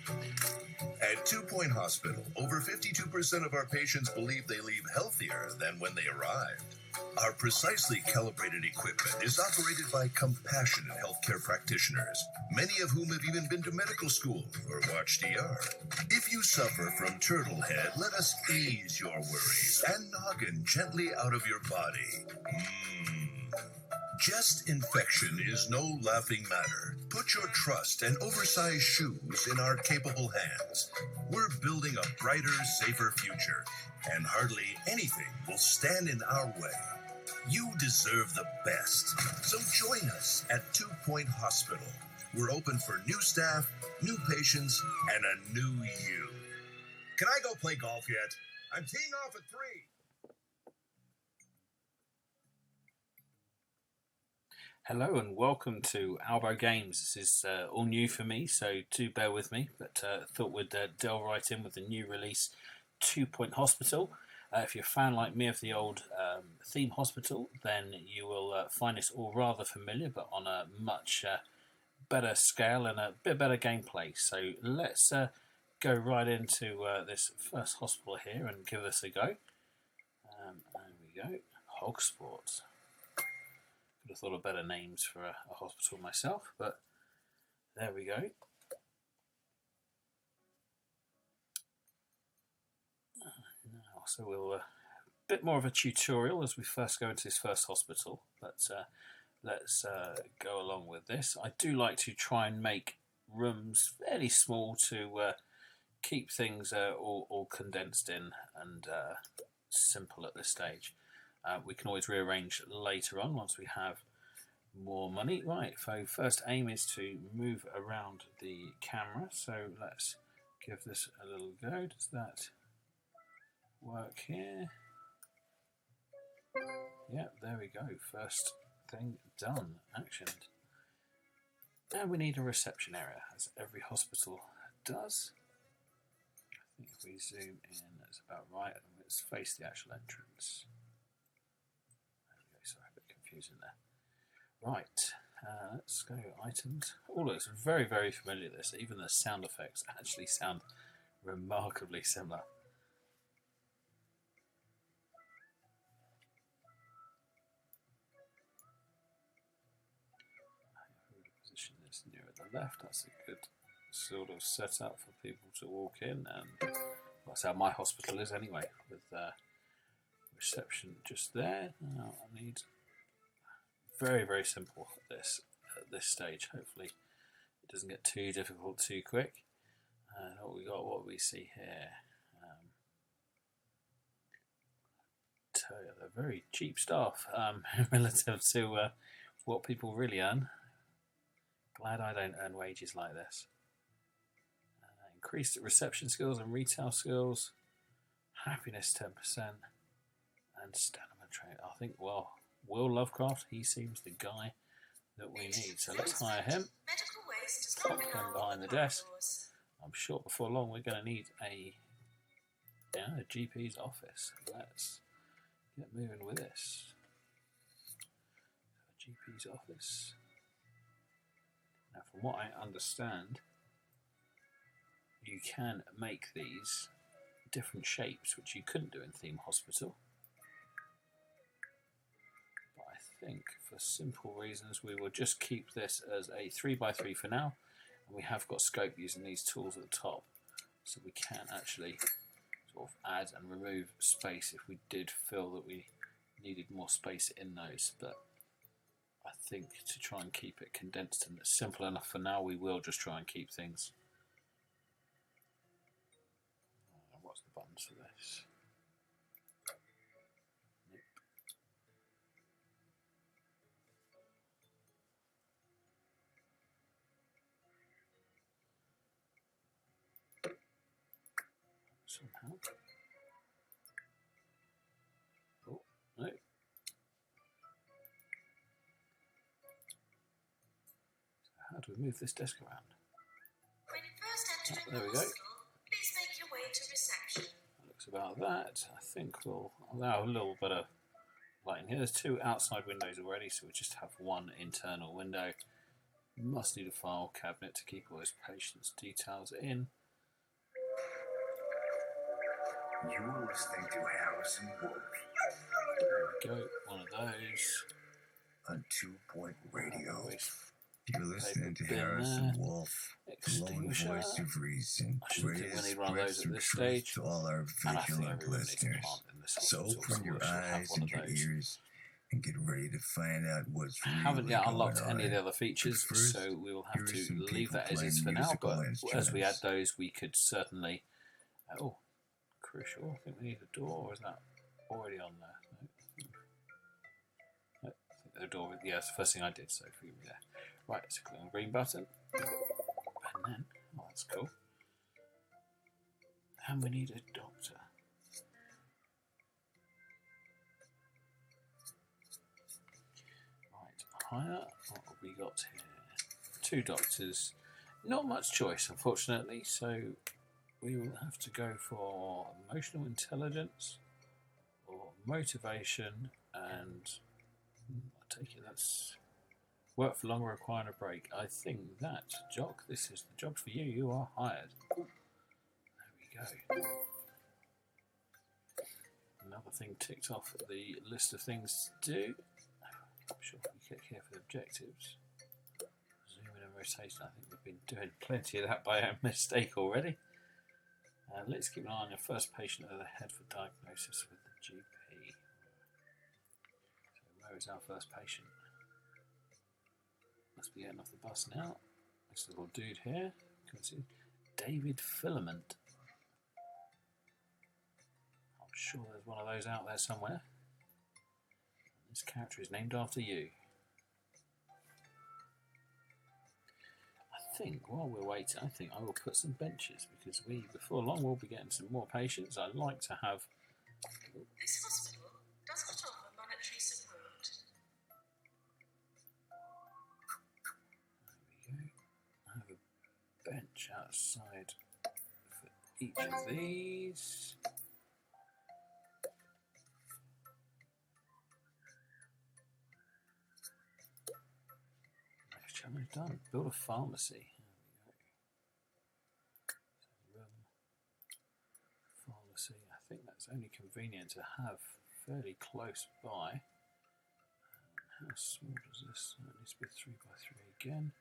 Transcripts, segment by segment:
At 2 Point Hospital, over 52% of our patients believe they leave healthier than when they arrived. Our precisely calibrated equipment is operated by compassionate healthcare practitioners, many of whom have even been to medical school or watched ER. If you suffer from turtle head, let us ease your worries and noggin gently out of your body. Chest infection is no laughing matter. Put your trust and oversized shoes in our capable hands. We're building a brighter, safer future, and hardly anything will stand in our way. You deserve the best, so join us at 2 Point Hospital. We're open for new staff, new patients, and a new you. Can I go play golf yet? I'm teeing off at 3. Hello and welcome to Albo Games. This is all new for me, so do bear with me, but thought we'd delve right in with the new release 2 Point Hospital. If you're a fan like me of the old theme hospital, then you will find this all rather familiar, but on a much better scale and a bit better gameplay. So let's go right into this first hospital here and give this a go. There we go, Hog Sports. Could have thought of better names for a hospital myself, but there we go. Now, so we'll a bit more of a tutorial as we first go into this first hospital, but let's go along with this. I do like to try and make rooms fairly small to keep things all condensed in and simple at this stage. We can always rearrange later on once we have more money. Right, so first aim is to move around the camera. So let's give this a little go. Does that work here? Yep, there we go. First thing done, actioned. And we need a reception area, as every hospital does. I think if we zoom in, that's about right. Let's face the actual entrance. Sorry, a bit confusing there. Right, let's go items. Oh, looks very, very familiar, this. Even the sound effects actually sound remarkably similar. Position this nearer the left. That's a good sort of setup for people to walk in, and that's how my hospital is anyway, with reception just there. Now I need very, very simple at this stage. Hopefully it doesn't get too difficult too quick. And what we see here, they're very cheap staff relative to what people really earn. Glad I don't earn wages like this. Increased reception skills and retail skills, happiness 10%. And stamina trait. I think, well, Will Lovecraft, he seems the guy that we need. So let's hire him. Pop him behind the desk. I'm sure before long we're going to need a GP's office. Let's get moving with this. GP's office. Now, from what I understand, you can make these different shapes, which you couldn't do in Theme Hospital. I think for simple reasons we will just keep this as a 3x3 for now, and we have got scope using these tools at the top, so we can actually sort of add and remove space if we did feel that we needed more space in those. But I think to try and keep it condensed and simple enough for now, we will just try and keep things. What's the buttons for this? Somehow. Oh, no. So how do we move this desk around? When you first enter there we the go. hospital, please make your way to reception. That looks about that. I think we'll allow a little bit of lighting here. There's two outside windows already, so we just have one internal window. Must need a file cabinet to keep all his patients' details in. You are listening to Harrison Wolf There we go, one of those. on 2 Point Radio. Always You're listening to bin Harrison there. Wolf, the lone Extinguisher. voice of reason. I shouldn't think we Greatest need one of those express at of this truth stage. to all our And I think vigilant everyone needs a listeners. plant in this So hospital, open so your we should have eyes one and of your those. ears and get ready to find out what's I really haven't yet unlocked going any of the on. other features, But first, so we will have here are to some leave people that as playing is for now. musical But as we add instruments. those, we could certainly. Oh, crucial. I think we need a door, or is that already on there? No. I think the door. Yeah, it's the first thing I did, so forgive me there. Right, so click on the green button, and then oh, that's cool. And we need a doctor. Higher. What have we got here? 2 doctors. Not much choice, unfortunately, so we will have to go for emotional intelligence or motivation, and I take it that's work for longer, requiring a break. I think that, Jock, this is the job for you. You are hired. There we go. Another thing ticked off the list of things to do. I'm sure if we click here for the objectives, zoom in and rotation, I think we've been doing plenty of that by our mistake already. Let's keep an eye on your first patient at the head for diagnosis with the GP. So where is our first patient? Must be getting off the bus now. This little dude here, you can see David Filament. I'm sure there's one of those out there somewhere. This character is named after you. I think while we're waiting, I think I will put some benches because before long, we'll be getting some more patients. I'd like to have. This hospital does not offer monetary support. There we go. I have a bench outside for each of these. Challenge done. Build a pharmacy. There we go. Pharmacy. I think that's only convenient to have fairly close by. How small is this? It needs to be 3 by 3 again.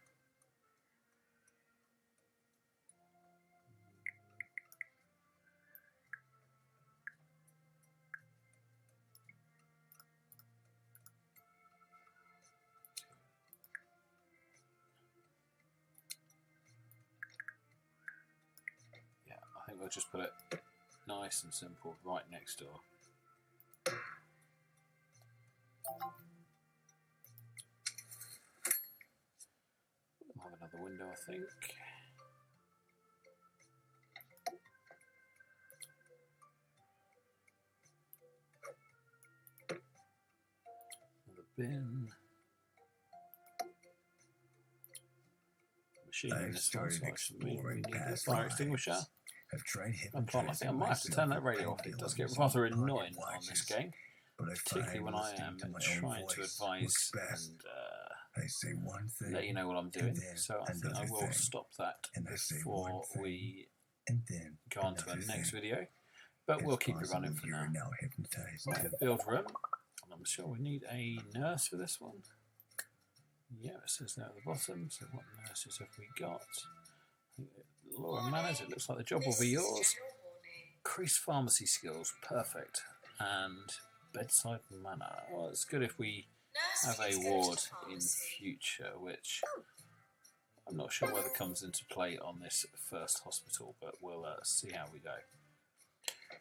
I think we'll just put it nice and simple right next door. We'll have another window, I think. Another bin. I've started exploring past fire lives. extinguisher. I've tried I think I might have to turn that radio off. It does get rather annoying on this game, but I particularly find when I listening am to my own trying to voice advise works best. and I say one thing, let you know what I'm doing. then So I think I another will thing, stop that and I say before one thing, we and then go on to our another next thing. video. But It's we'll keep it possible running for you're now. now hypnotized. Right, build room. And I'm sure we need a nurse for this one. Yeah, it says there at the bottom. So what nurses have we got? Laura Manners, it looks like the job will be yours. Increase pharmacy skills, perfect. And bedside manner. Well, it's good if we have a ward in future, which I'm not sure whether comes into play on this first hospital, but we'll see how we go.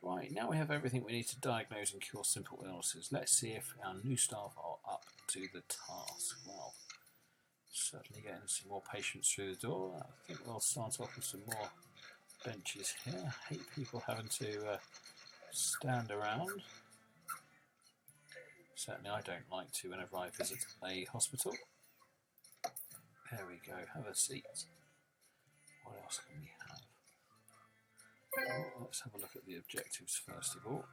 Right, now we have everything we need to diagnose and cure simple illnesses. Let's see if our new staff are up to the task. Well, certainly getting some more patients through the door. I think we'll start off with some more benches here. I hate people having to stand around. Certainly I don't like to whenever I visit a hospital. There we go, have a seat. What else can we have? Well, let's have a look at the objectives first of all.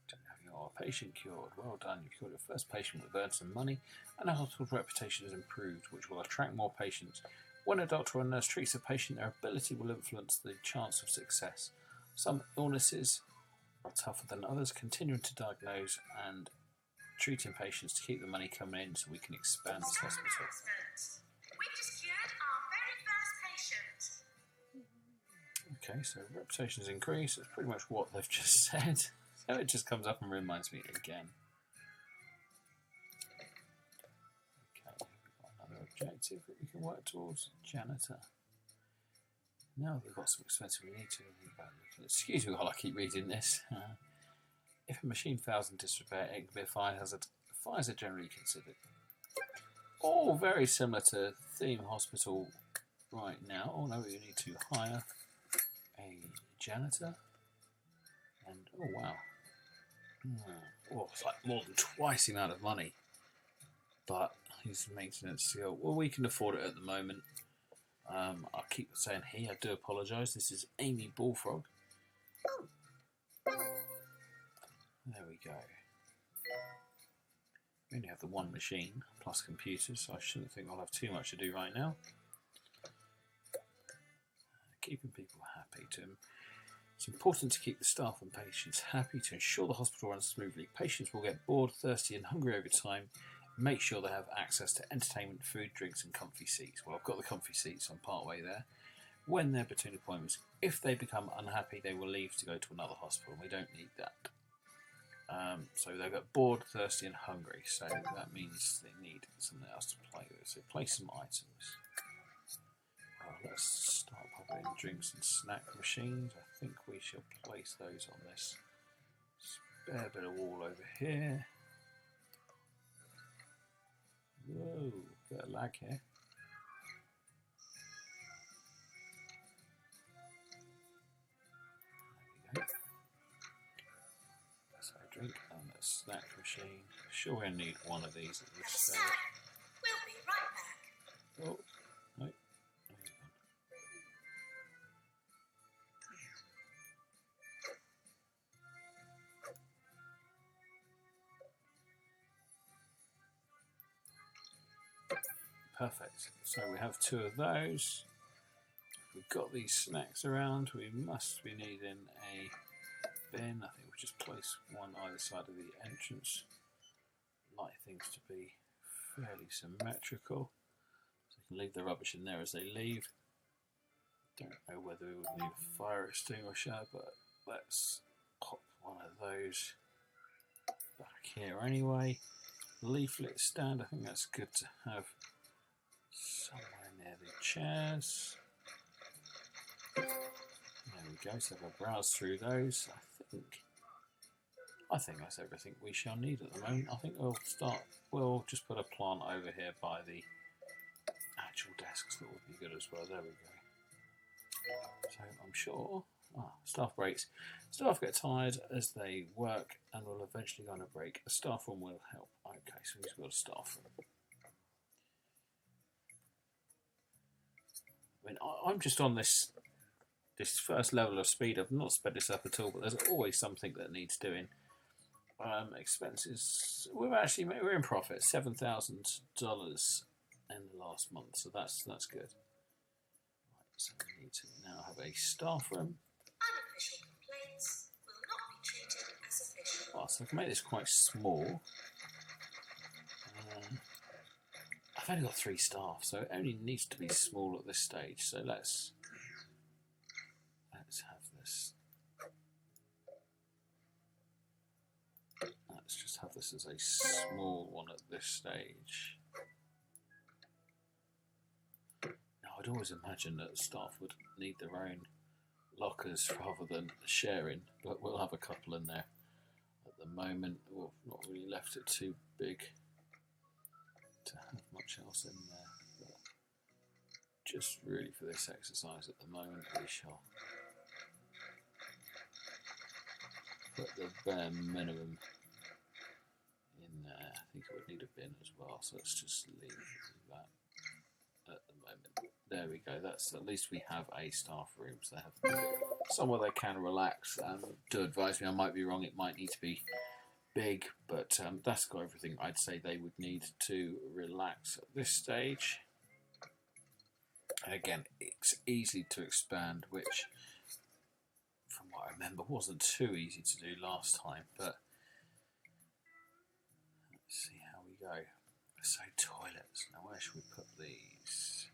Don't have your Oh, a patient cured. Well done. You've cured your first patient with earned some money, and the hospital's reputation has improved, which will attract more patients. When a doctor or a nurse treats a patient, their ability will influence the chance of success. Some illnesses are tougher than others. Continuing to diagnose and treating patients to keep the money coming in so we can expand this hospital. We've just cured our very first patient. Okay, so reputations increase. That's pretty much what they've just said. So it just comes up and reminds me again. Okay, we've got another objective that we can work towards. Janitor. Now we've got some expensive we need to think about looking at. Excuse me while I keep reading this. If a machine fails in disrepair, it can be a fire hazard. Fires are generally considered. All very similar to Theme Hospital right now. Oh no, we need to hire a janitor. And oh wow. Oh, it's like more than twice the amount of money. But his maintenance skill. Well, we can afford it at the moment. I'll keep saying he. I do apologise. This is Amy Bullfrog. There we go. We only have the one machine plus computers, so I shouldn't think I'll have too much to do right now. Keeping people happy. It's important to keep the staff and patients happy to ensure the hospital runs smoothly. Patients will get bored, thirsty and hungry over time. Make sure they have access to entertainment, food, drinks and comfy seats. Well, I've got the comfy seats, I'm part way there. When they're between appointments, if they become unhappy, they will leave to go to another hospital. We don't need that. So they've got bored, thirsty and hungry. So that means they need something else to play with. So place some items. Let's start by putting drinks and snack machines. I think we shall place those on this spare bit of wall over here. Whoa, bit of lag here. There we go. So drink and a snack machine. Sure, we'll need one of these at this stage. We'll be right back. Oh, no. Perfect. So we have two of those. We've got these snacks around. We must be needing a bin. I think we'll just place one either side of the entrance. Like things to be fairly symmetrical. So you can leave the rubbish in there as they leave. Don't know whether we would need a fire extinguisher, but let's pop one of those back here anyway. Leaflet stand, I think that's good to have somewhere near the chairs. There we go, so we'll browse through those. I think that's everything we shall need at the moment. I think we'll just put a plant over here by the actual desks. That would be good as well. There we go. So I'm sure, staff breaks. Staff get tired as they work and will eventually go on a break. A staff room will help. Okay, so we've got a staff room. I mean, I'm just on this first level of speed. I've not sped this up at all, but there's always something that needs doing. Expenses. We're in profit, $7,000 in the last month, so that's good. Right, so we need to now have a staff room. Unofficial complaints will not be treated as official. Oh, so I can make this quite small. I've only got 3 staff, so it only needs to be small at this stage. So let's have this. Let's just have this as a small one at this stage. Now, I'd always imagine that staff would need their own lockers rather than sharing, but we'll have a couple in there at the moment. We've not really left it too big to have much else in there, but just really for this exercise at the moment we shall put the bare minimum in there. I think it would need a bin as well, so let's just leave that at the moment. There we go, that's at least we have a staff room, so they have somewhere they can relax. Do advise me, I might be wrong, it might need to be big, but that's got everything I'd say they would need to relax at this stage. Again, it's easy to expand, which, from what I remember, wasn't too easy to do last time, but let's see how we go. So, toilets. Now, where should we put these?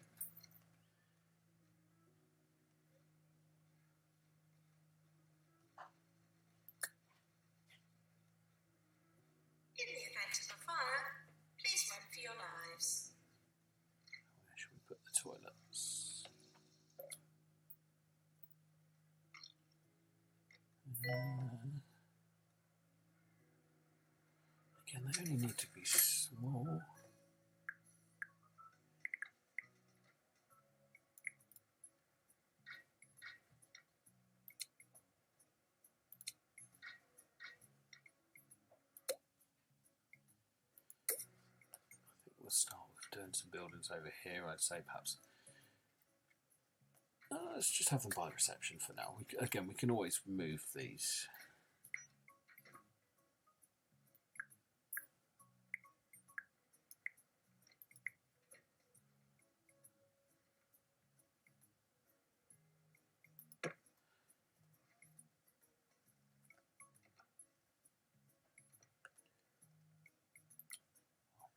In the event of a fire, please run for your lives. Where should we put the toilets? Again, they only need to be small. We'll start with doing some buildings over here. I'd say perhaps let's just have them by the reception for now. Again, we can always move these.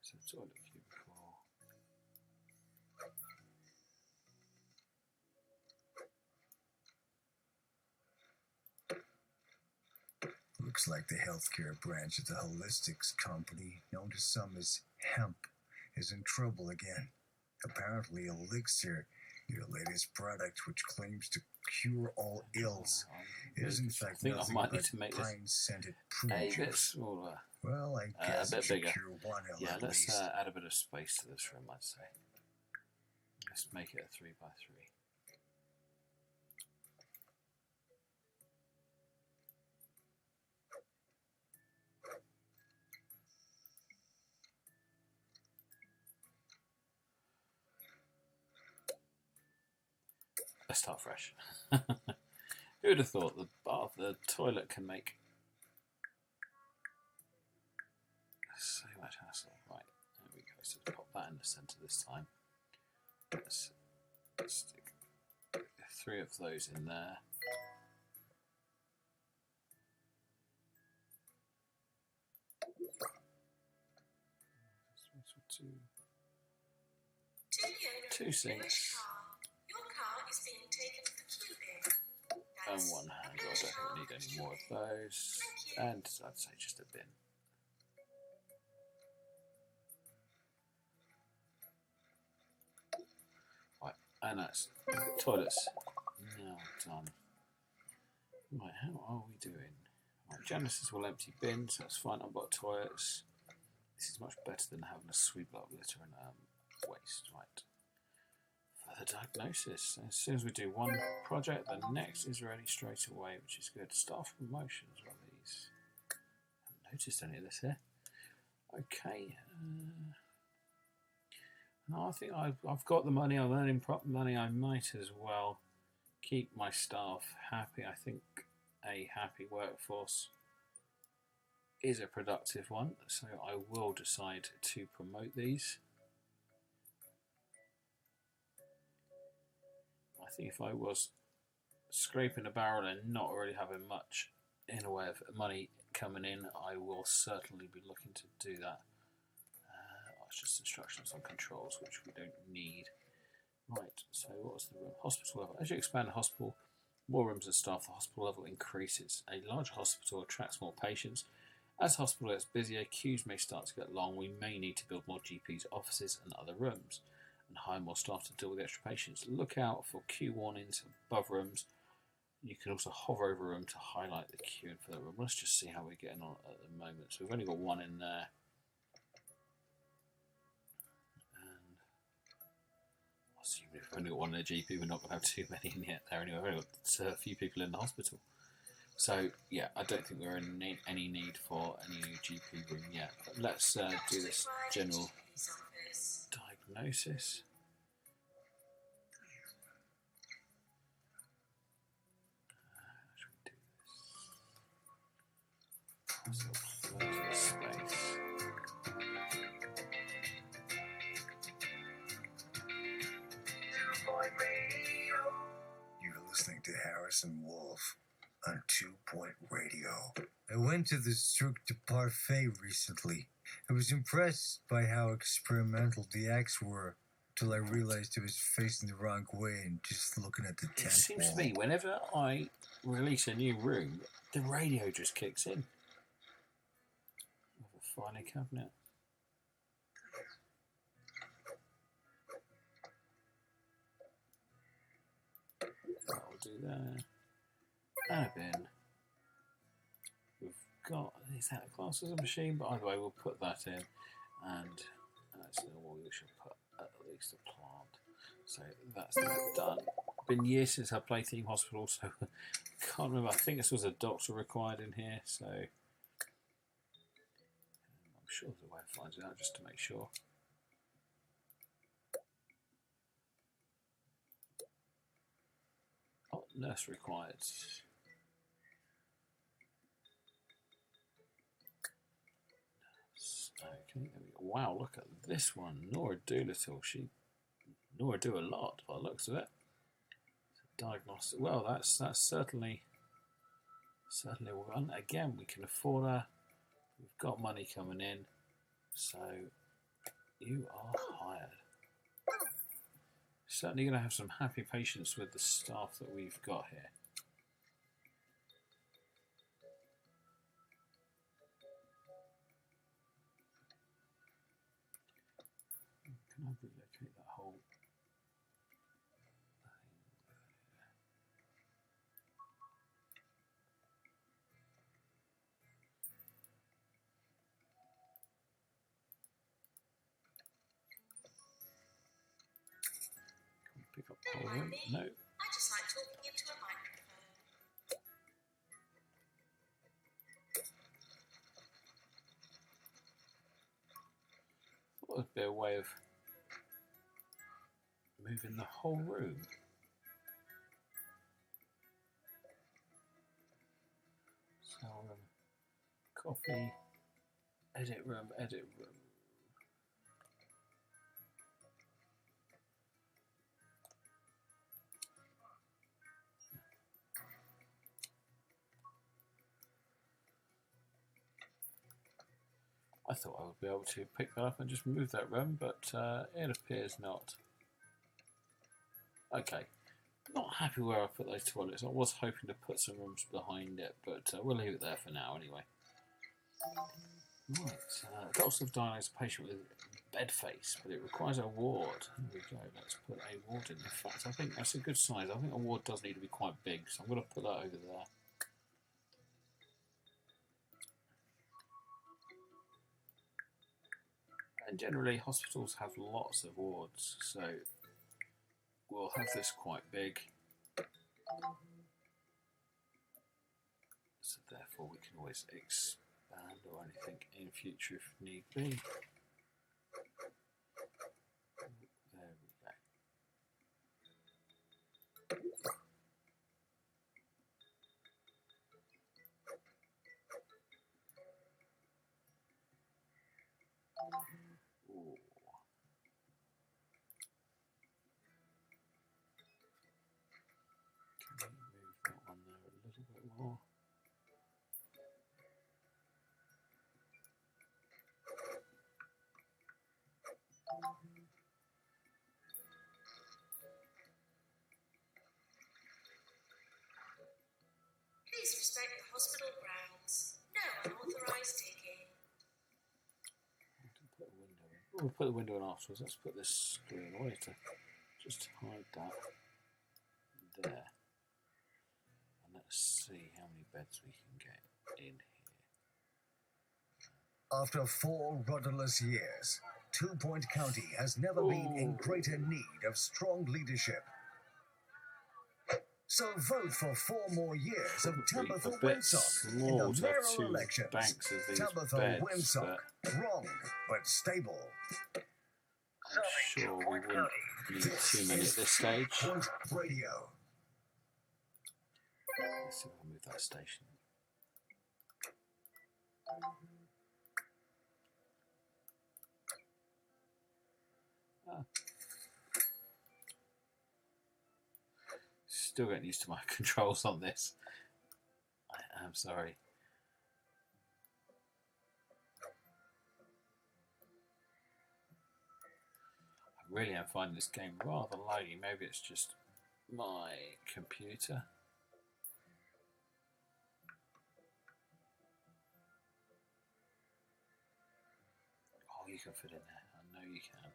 So toilet cubicle. Looks like the healthcare branch of the holistics company, known to some as hemp, is in trouble again. Apparently, Elixir, your latest product, which claims to cure all ills, is in fact nothing but pine-scented prune a bit juice. smaller. Well, I guess a it bit should bigger. cure one ill Yeah, at let's least. add a bit of space to this room, I'd say. Let's make it a 3 by 3. Let's start fresh. Who would have thought the toilet can make so much hassle? Right, there we go. So pop that in the centre this time. Let's stick 3 of those in there. Two sinks. Your car is being taken to the queue bin. And That's one a hand. I bluish don't car need for any queue more of bin. those. Thank you. And I'd say just a bin. Right, and that's toilets now done. Right, how are we doing? Right, Janice's will empty bins, that's fine. I've got toilets. This is much better than having a sweep up litter and waste. Right. For the diagnosis, as soon as we do one project, the next is ready straight away, which is good. Staff promotions, what are these? I haven't noticed any of this here. Okay. No, I think I've got the money. I'm earning proper money. I might as well keep my staff happy. I think a happy workforce is a productive one, so I will decide to promote these. I think if I was scraping a barrel and not really having much in a way of money coming in, I will certainly be looking to do that. It's just instructions on controls, which we don't need. Right, so what was the room? Hospital level. As you expand the hospital, more rooms and staff, the hospital level increases. A large hospital attracts more patients. As the hospital gets busier, queues may start to get long. We may need to build more GPs, offices and other rooms, and hire more staff to deal with extra patients. Look out for queue warnings above rooms. You can also hover over a room to highlight the queue for the room. Let's just see how we're getting on at the moment. So we've only got one in there. And assuming if we've only got one in the GP, we're not going to have too many in yet there anyway. We've only got a few people in the hospital. So, yeah, I don't think we're in any need for any new GP room yet. But let's do this general diagnosis. How should we do this? Space. You're listening to Harrison Wolf on 2-Point Radio. I went to the Cirque du Parfait recently. I was impressed by how experimental the acts were till I realized I was facing the wrong way and just looking at the tent It seems to wall. me whenever I release a new room, the radio just kicks in. With a filing cabinet. That'll do that. And a bin. We've got, is that classed as a machine? But either way, we'll put that in. And so we should put at least a plant. So that's that done. Been years since I played Team Hospital, so can't remember. I think this was a doctor required in here, so I'm sure there's a way of finding out just to make sure. Oh, nurse required. Okay, there we go. Wow, look at this one. Nora Doolittle. Nora do a lot by the looks of it. Diagnostic. Well, that's certainly one. Again, we can afford her. We've got money coming in, so you are hired. Certainly going to have some happy patients with the staff that we've got here. Can I relocate that whole thing? Can we pick up the whole room? No. I just like talking into a microphone. Thought there'd be a way of moving the whole room. So copy, edit room, edit room. I thought I would be able to pick that up and just move that room, but it appears not. Okay, not happy where I put those toilets. I was hoping to put some rooms behind it, but we'll leave it there for now anyway. Right, doctors have diagnosed a patient with bed face, but it requires a ward. Here we go, let's put a ward in. In fact, I think that's a good size. I think a ward does need to be quite big, so I'm going to put that over there. And generally, hospitals have lots of wards, so we'll have this quite big. So therefore, we can always expand or anything in future if need be. There we go. Ooh. Can we move that one there a little bit more? Please respect the hospital grounds. No unauthorized digging. Put a window in. Oh, we'll put the window in afterwards. Let's put this screen away to just hide that there. And let's see how many beds we can get in here. After 4 rudderless years, 2-Point County has never been in greater need of strong leadership. So vote for 4 more years of Tabitha a bit Winsock in small the to have mayoral 2 elections. banks of these Tabitha beds, Winsock, wrong but stable. I'm sure we wouldn't need too many at this stage. Point Radio. Let's see if I can move that station. Still getting used to my controls on this. I am sorry. I really am finding this game rather laggy. Maybe it's just my computer. Oh, you can fit in there. I know you can.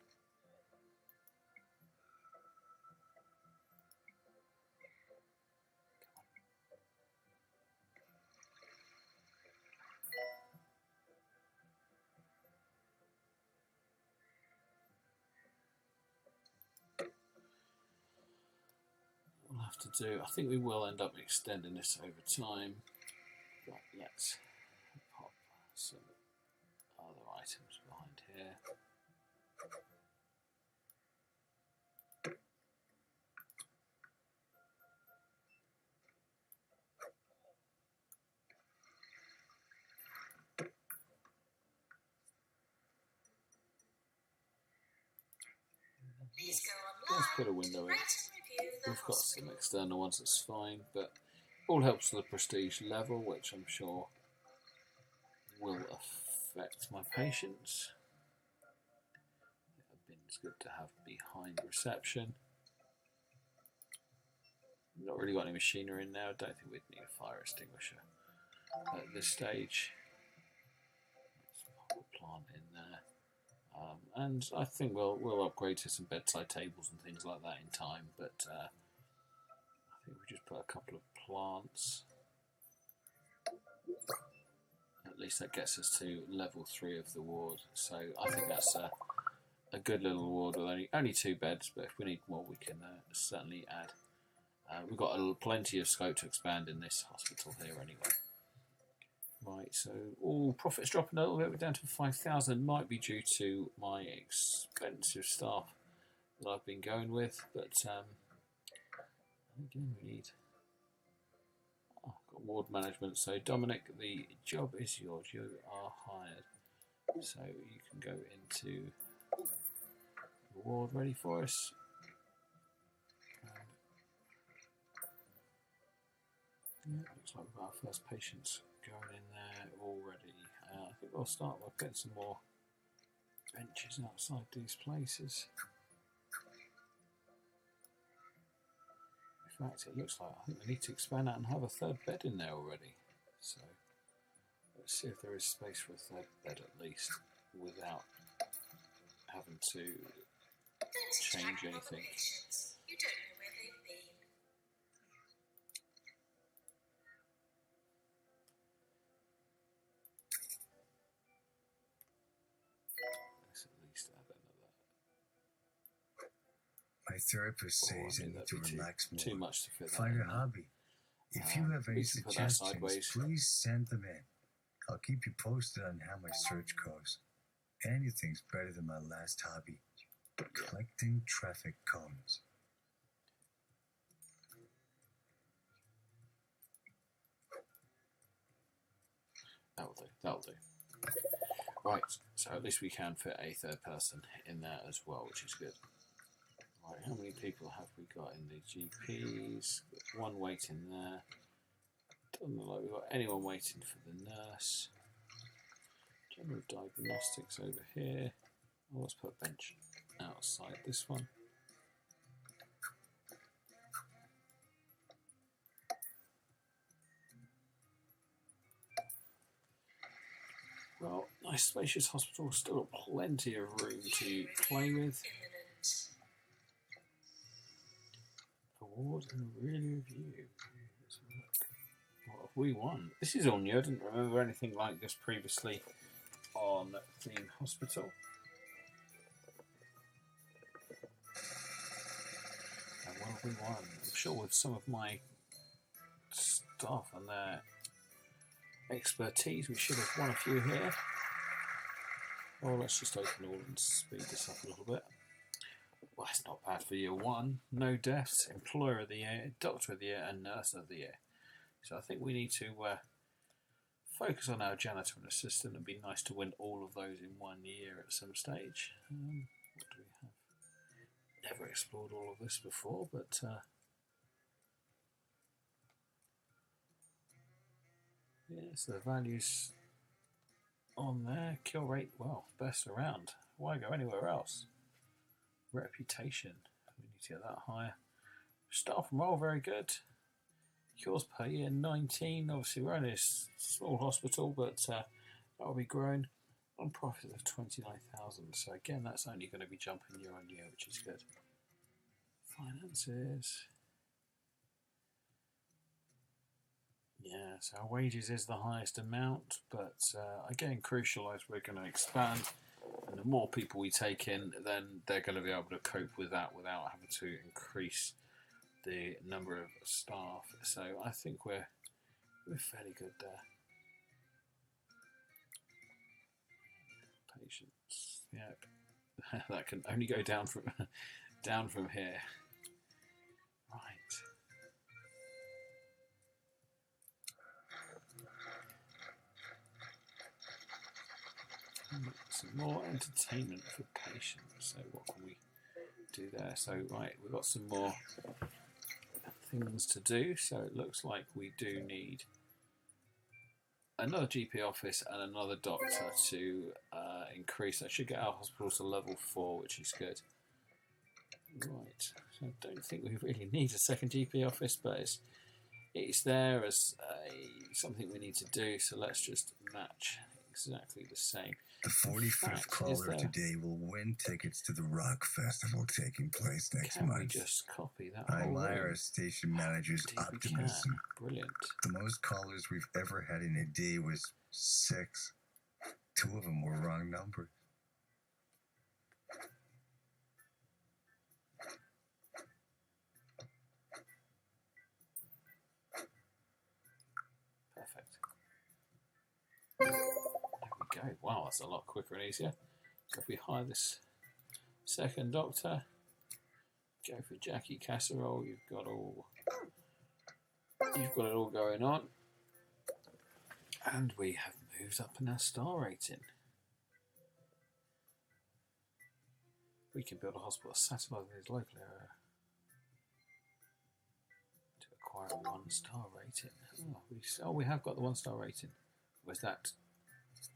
We'll have to do. I think we will end up extending this over time. But let's pop some other items behind here. Please go Let's online put a window in. to rate and review the We've got some hospital. external ones, that's fine, but all helps with the prestige level, which I'm sure will affect my patients. A bin's good to have behind reception. Not really got any machinery in there. I don't think we'd need a fire extinguisher at this stage. Let's pop a plant in there. And I think we'll upgrade to some bedside tables and things like that in time, but I think we just put a couple of plants. At least that gets us to level 3 of the ward, so I think that's a good little ward with only 2 beds, but if we need more we can certainly add. We've got plenty of scope to expand in this hospital here anyway. Right, so all profits dropping a little bit. We're down to 5,000. Might be due to my expensive staff that I've been going with, but again we need. Oh, got ward management. So Dominic, the job is yours. You are hired. So you can go into the ward ready for us. Yeah, looks like we've got our first patients going in there already. I think we'll start by putting some more benches outside these places. In fact, it looks like I think we need to expand out and have a 3rd bed in there already. So let's see if there is space for a 3rd bed at least without having to Don't change interact with anything. patients. You don't know where they've been. Let's at least add another. My therapist Oh, says I need that'd to be relax more. too much to fit that Find in a there. hobby. If you have any we can put that suggestions, sideways. please send them in. I'll keep you posted on how my search goes. Anything's better than my last hobby, collecting traffic cones. That'll do, that'll do. Right, so at least we can fit a 3rd person in there as well, which is good. Right, how many people have we got in the GPs? Got 1 waiting there. Doesn't look like we've got anyone waiting for the nurse. General diagnostics over here. Oh, let's put a bench outside this one. Well, nice spacious hospital, still got plenty of room to play with. Imminent. Award and really review. Let's have a look. What have we won? This is all new. I didn't remember anything like this previously on Theme Hospital. And what have we won? I'm sure with some of my staff and their expertise, we should have won a few here. Oh, let's just open all and speed this up a little bit. Well, it's not bad for year 1. No deaths, employer of the year, doctor of the year, and nurse of the year. So I think we need to focus on our janitor and assistant. It'd be nice to win all of those in 1 year at some stage. What do we have? Never explored all of this before, but Yeah, so the values on there. Kill rate, well, best around. Why go anywhere else? Reputation, we need to get that higher. Staff and roll, very good. Cures per year, 19. Obviously, we're only a small hospital, but that will be growing. On profit of 29,000. So again, that's only going to be jumping year on year, which is good. Finances. Yeah, so our wages is the highest amount, but again, crucial as we're going to expand, and the more people we take in, then they're going to be able to cope with that without having to increase the number of staff. So I think we're fairly good there. Patients, yeah, that can only go down from here. Right. Some more entertainment for patients. So what can we do there? So right, we've got some more things to do. So it looks like we do need another GP office and another doctor to increase. That should get our hospital to level 4, which is good. Right. So I don't think we really need a second GP office, but it's there as something we need to do. So let's just match exactly the same. The 45th caller today will win tickets to the rock festival taking place next month. Can we just copy that? I admire our station manager's optimism. Brilliant. The most callers we've ever had in a day was 6. 2 of them were wrong numbers. Go. Wow, that's a lot quicker and easier. So if we hire this second doctor, go for Jackie Casserole, you've got it all going on. And we have moved up in our star rating. We can build a hospital satellite in his local area to acquire a 1-star rating. Oh, we have got the 1-star rating. Where's that?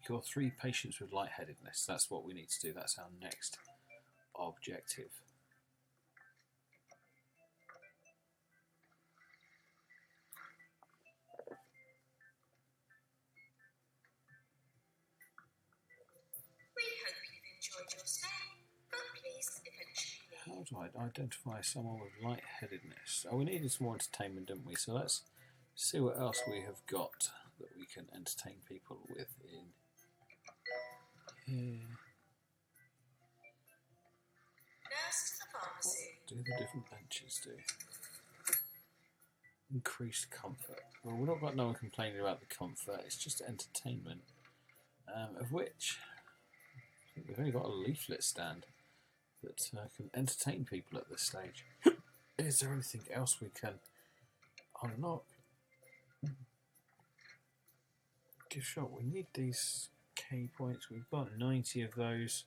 Cure 3 patients with lightheadedness. That's what we need to do. That's our next objective. We hope you've enjoyed your stay, but please eventually leave. How do I identify someone with lightheadedness? Oh, we needed some more entertainment, didn't we? So let's see what else we have got that we can entertain people with in here. Nurse to the pharmacy. What do the different benches do? Increased comfort. Well, we've not got no one complaining about the comfort. It's just entertainment, of which I think we've only got a leaflet stand that can entertain people at this stage. Is there anything else we can unlock? Gift shop. We need these K points. We've got 90 of those.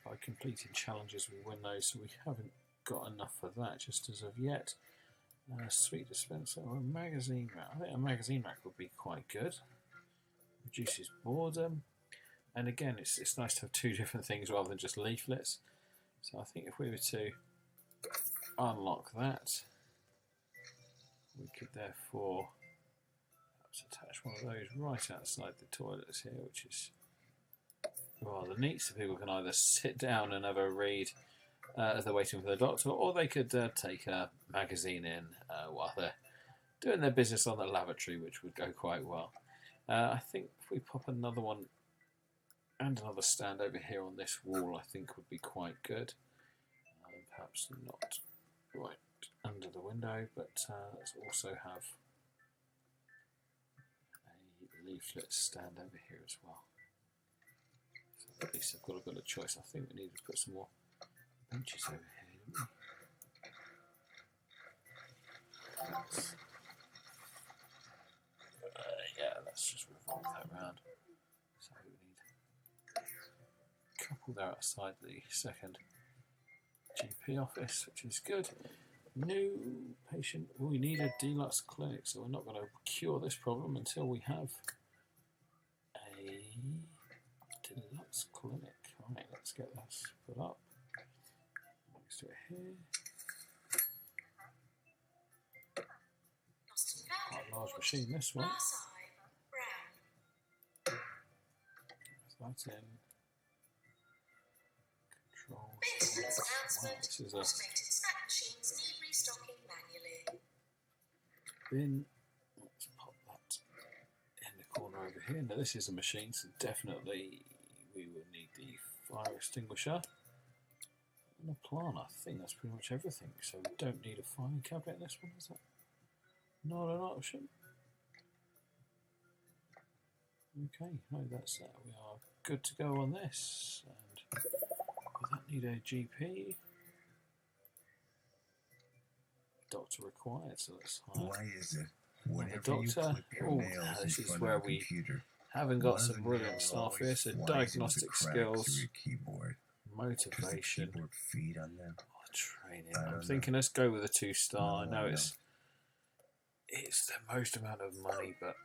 By completing challenges, we win those, so we haven't got enough for that just as of yet. Sweet dispenser or a magazine rack. I think a magazine rack would be quite good. Reduces boredom. And again, it's nice to have 2 different things rather than just leaflets. So I think if we were to unlock that, we could therefore perhaps attach one of those right outside the toilets here, which is rather neat. So people can either sit down and have a read as they're waiting for the doctor, or they could take a magazine in while they're doing their business on the lavatory, which would go quite well. I think if we pop another one and another stand over here on this wall, I think would be quite good. Perhaps not right under the window, but let's also have a leaflet stand over here as well. So at least I've got a bit of choice. I think we need to put some more benches over here, didn't we? Yeah, let's just revolve that round. So we need a couple there outside the second GP office, which is good. New patient. We need a deluxe clinic, so we're not going to cure this problem until we have a deluxe clinic. Right, let's get this put up next to it here. Quite a large machine, this one. Glass eye, brown. That's that in. Control. Maintenance Wow, announcement. this is a Automated snack machines need restocking manually. bin. Let's pop that in the corner over here. Now this is a machine, so definitely we will need the fire extinguisher and a plan. I think that's pretty much everything. So we don't need a filing cabinet in this one, is that not an option? Okay, no, that's that. We are good to go on this. And does that need a GP? Doctor required, so let's hire. Why is it whenever you doctor. clip your Oh, nails this in is front where of a we computer, haven't one got of some the brilliant nails staff here, always so flies into diagnostic the cracks skills, through your keyboard. Does the motivation, keyboard feed on them? training. I I'm don't thinking know. let's go with a 2-star. I No, know I it's the most amount of money, but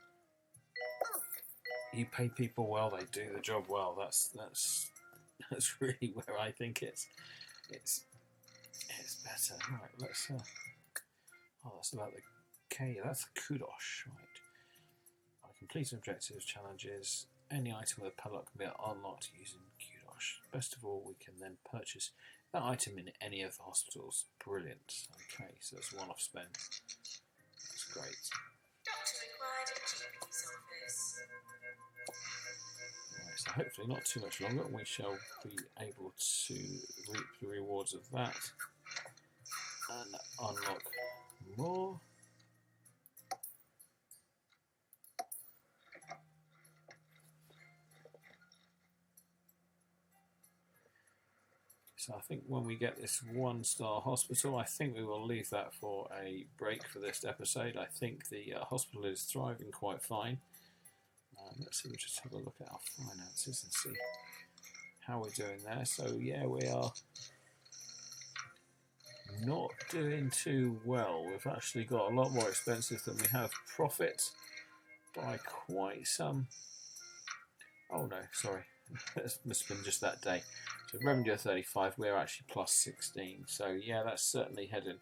you pay people well, they do the job well. That's really where I think it's better. Right, let's oh, that's about the K. That's the kudos, right? I completed objectives, challenges. Any item with a padlock can be unlocked using kudos. Best of all, we can then purchase that item in any of the hospitals. Brilliant. Okay, so that's one-off spend. That's great. Doctor required at GP's office. Right, so hopefully not too much longer, and we shall be able to reap the rewards of that and unlock more. So I think when we get this 1-star hospital, I think we will leave that for a break for this episode. I think the hospital is thriving quite fine. Let's see, we'll just have a look at our finances and see how we're doing there. So yeah, we are not doing too well. We've actually got a lot more expenses than we have profit by quite some. Oh no, sorry. That must have been just that day. So revenue of 35, we're actually plus 16. So yeah, that's certainly heading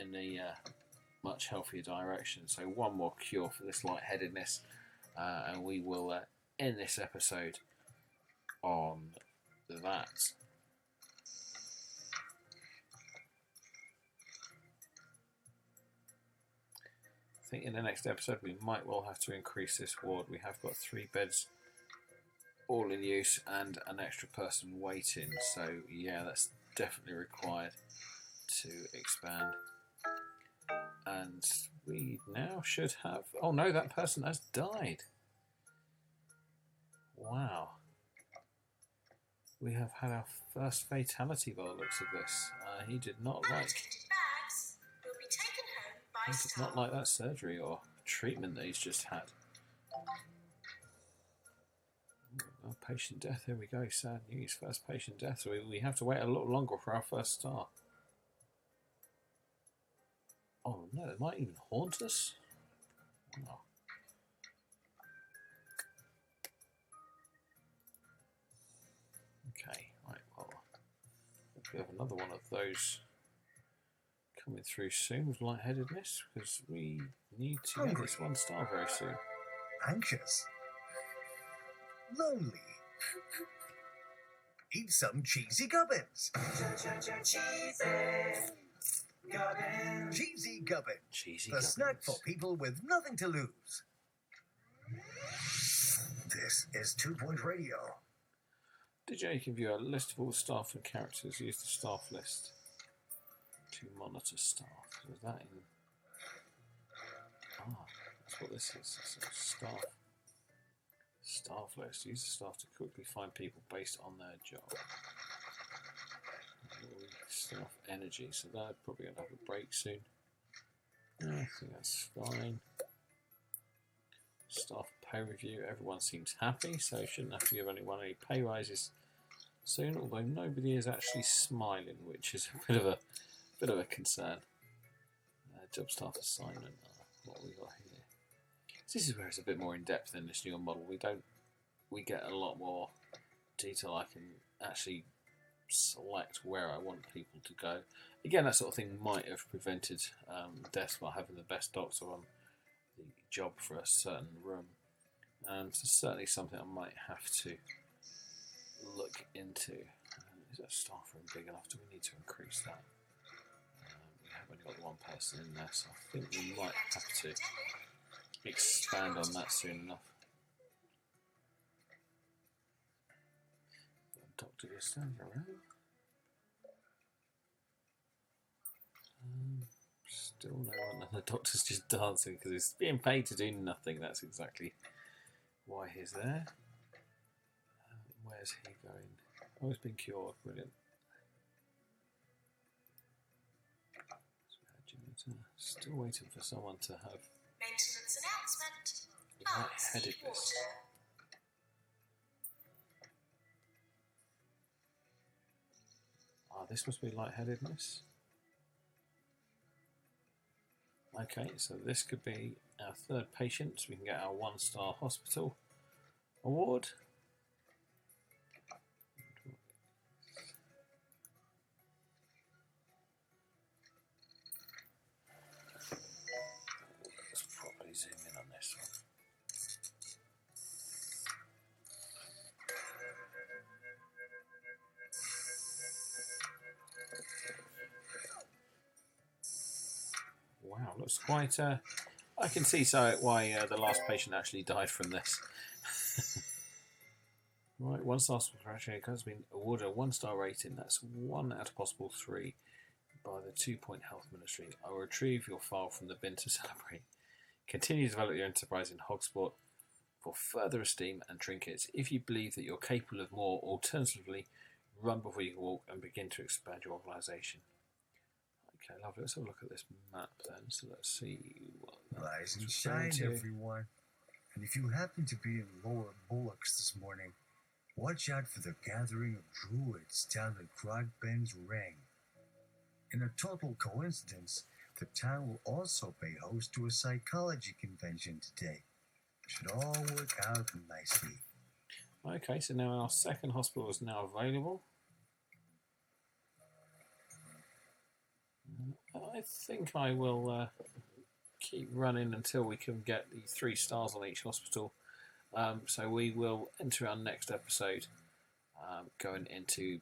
in a much healthier direction. So one more cure for this lightheadedness, and we will end this episode on that. I think in the next episode we might well have to increase this ward. We have got 3 beds all in use and an extra person waiting, so yeah, that's definitely required to expand. And we now should have, oh no, that person has died. Wow, we have had our first fatality by the looks of this. He did not like Unattended bags will be taken home by he did staff. not like that surgery or treatment that he's just had. Oh, patient death, here we go, sad news, first patient death, so we have to wait a little longer for our first star. Oh no, it might even haunt us. Wow. Okay, right, well, we have another one of those coming through soon with lightheadedness, because we need to get Hungry. this 1-star very soon. Anxious. Lonely. Eat some cheesy gubbins. Cheesy gubbin. Cheesy The snack for gubbins. people with nothing to lose. This is 2 Point Radio. DJ can view a list of all staff and characters. Use the staff list to monitor staff. So is that in? Ah, that's what this is. So staff list. Use the staff to quickly find people based on their job. Staff energy. So they're probably going to have a break soon. I think that's fine. Staff pay review. Everyone seems happy, so shouldn't have to give anyone any pay rises soon. Although nobody is actually smiling, which is a bit of a concern. Job staff assignment. What we got here? So this is where it's a bit more in depth in this newer model. We get a lot more detail. I can actually select where I want people to go. Again, that sort of thing might have prevented deaths by having the best doctor on the job for a certain room. So certainly something I might have to look into. Is that staff room big enough? Do we need to increase that? We have only got one person in there, so I think we might have to expand on that soon enough. Doctor just standing around. Still no one, and the doctor's just dancing because he's being paid to do nothing. That's exactly why he's there. Where's he going? Oh, he's been cured. Brilliant. Still waiting for someone to have Maintenance announcement. lightheadedness. This must be lightheadedness. Okay, so this could be our third patient, so we can get our 1-star hospital award. Let's probably zoom in on this one. Wow, looks quite. I can see why the last patient actually died from this. Right, 1-star hospital has been awarded a 1-star rating. That's 1 out of possible 3 by the 2-point health ministry. I will retrieve your file from the bin to celebrate. Continue to develop your enterprise in Hogsport for further esteem and trinkets. If you believe that you're capable of more, alternatively, run before you walk and begin to expand your organisation. Okay, lovely. Let's have a look at this map then. So let's see what. Rise and shine, everyone. And if you happen to be in Lower Bullocks this morning, watch out for the gathering of druids down the Grog Ben's Ring. In a total coincidence, the town will also pay host to a psychology convention today. Should all work out nicely. Okay, so now our second hospital is now available. I think I will keep running until we can get the 3 stars on each hospital. So we will enter our next episode going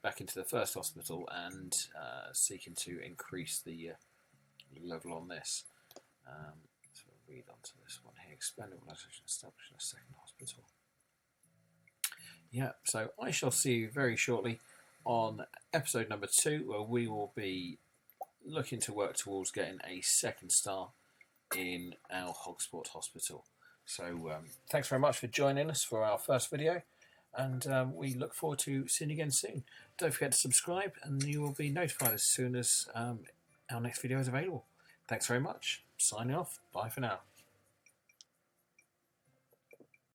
back into the first hospital and seeking to increase the level on this. So we'll read on to this one here. Expand organisation, establishing a second hospital. Yeah, so I shall see you very shortly on episode number 2, where we will be looking to work towards getting a 2nd star in our Hogsport Hospital. So thanks very much for joining us for our first video, and we look forward to seeing you again soon. Don't forget to subscribe and you will be notified as soon as our next video is available. Thanks very much. Signing off. Bye for now.